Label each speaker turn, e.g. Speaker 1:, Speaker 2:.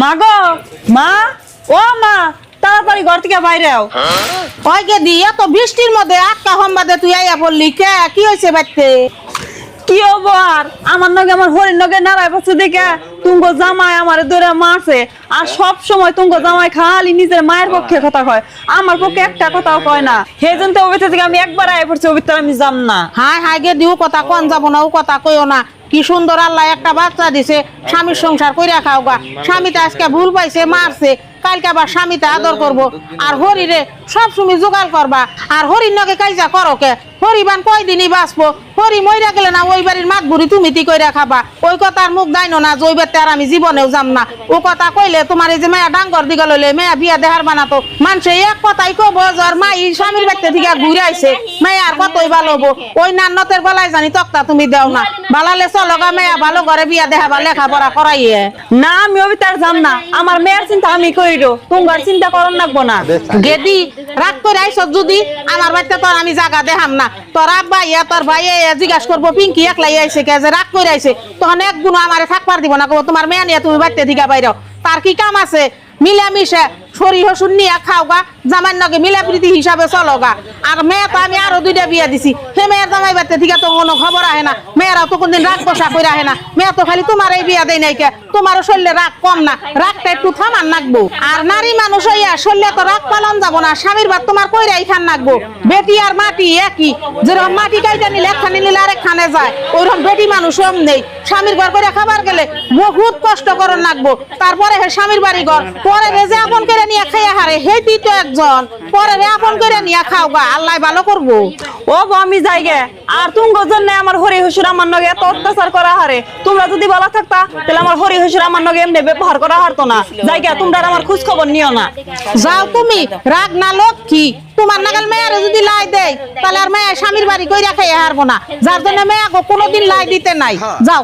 Speaker 1: মা গো মা ও মা তাড়াতাড়ি ঘর থেকে বাইরে আও।
Speaker 2: ওই গে দিয়া তো বৃষ্টির মধ্যে আটকা সম্বাদে তুই আইয়া পড়লি কে কি হয়েছে বাড়িতে?
Speaker 1: কি হবো আর আমার নগে আমার হরিণ নগে নাড়াই পাচ্ছে দেখে তুঙ্গ জামাই আমার দৌড়ে মারছে। আর সব সময় তুঙ্গ জামাই খালি নিজের মায়ের পক্ষে কথা কয়, আমার পক্ষে একটা কথাও কয় না। সেই জন্য অবিতে থেকে আমি একবার আয় পড়ছি, অবিতে আমি যাম না।
Speaker 2: হাই হাই গে দিও কথা কোন যাব না, ও কথা কইও না। কি সুন্দর আল্লাহ একটা বাচ্চা দিছে, স্বামীর সংসার কইরা খাও গা। স্বামীটা আজকে ভুল পাইছে মারছে, কালকে আবার স্বামীটা আদর করব। আর হরিরে সব সময় জোগাড় করবা। আর হরির নগে কাইজা করো কে? হরিবান কয়দিনই বাঁচবো, হরি মইরা গেলে না ওই বাড়ির মাত বুড়ি তুমি তি কইরা খাবা। ওই কথার মুখ দাইনো না যে ওই বেতে আর আমি জীবনেও যাম না। ও কথা কইলে তোমার এই যে মেয়া ডাঙ্গর দিকে লইলে মেয়া বিয়া দেহার বানাতো মানুষে এক কথাই কব জ্বর মা এই স্বামীর বাড়িতে থেকে ঘুরে আইছে মেয়া আর কতই ভালো হবো। ওই নান্নতের গলায় জানি তক্তা তুমি দেও না। বালালে চলো গা মেয়া ভালো করে বিয়া দেখাবা লেখাপড়া করাইয়ে।
Speaker 1: না আমি অবিতে আর যাম না, আমার মেয়ের চিন্তা আমি কইরো, তোমার চিন্তা করন লাগবো না।
Speaker 2: গেদি রাগ করে আইছ যদি আমার বাড়িতে তোর আমি জায়গা দেখাম না। তোর আব্বা ইয়া তোর ভাই জিজ্ঞাসা করবো পিঙ্কি একলাই আইছে কে যে রাগ করে আইছে, তখন এক গুণ আমারে থাকবার দিব না। তোমার মেয়ে নিয়ে তুমি বাড়িতে দিঘা বাইর, তার কি কাম আছে? মিলামিশে শরী হসুন নিয়ে খাও গা, জামাই নগে মিলাপ্রীতি হিসাবে চলো গা। আর মেয়ে তো আমি আরো দুইটা বিয়া দিছি, সে মেয়ের জামাই বাড়িতে থেকে তো কোনো খবর আহে না। মেয়েরা তো কোনদিন রাগ বসা করে আহে না। মেয়ে তো খালি তোমার এই বিয়া দেয় নাই কে, তোমারও শরীরে রাগ কম না, রাগটা একটু থামান নাকবো। আর নারী মানুষ হইয়া শরীরে তো রাগ পালন যাবো না, স্বামীর বাদ তোমার কইরাই খান নাকবো। বেটি আর মাটি একই, যেরকম মাটি কাইটা নিলে একখানি নিলে আরেক খানে যায়, ওইরকম বেটি মানুষ নেই। স্বামীর ঘর করে খাবার গেলে বহুত কষ্ট করন নাকবো। তারপরে হে স্বামীর বাড়ি ঘর পরে রেজে আপন করে নিয়ে খাইয়া হারে হেই তো একজন পরে রে আপন করে নিয়ে খাও গা, আল্লাহ ভালো করবো।
Speaker 1: ও গো আমি যাই গে। আর তুঙ্গ জন্য আমার হরি হসুর আমার নগে এত অত্যাচার করা হারে। তোমরা যদি বলা থাকতা তাহলে আমার হরি হসুর আমার নগে এমনি ব্যবহার করা হারতো না। যাই গে, তোমরা আর আমার খোঁজ খবর নিও না।
Speaker 2: যাও তুমি, রাগ না লক্ষ্মী। তোমার নাগাল মেয়ারে যদি লাই দেয় তাহলে আর মেয়ে স্বামীর বাড়ি কইরা খাইয়া হারবো না। যার জন্য মেয়ে কোনোদিন লাই দিতে নাই। যাও।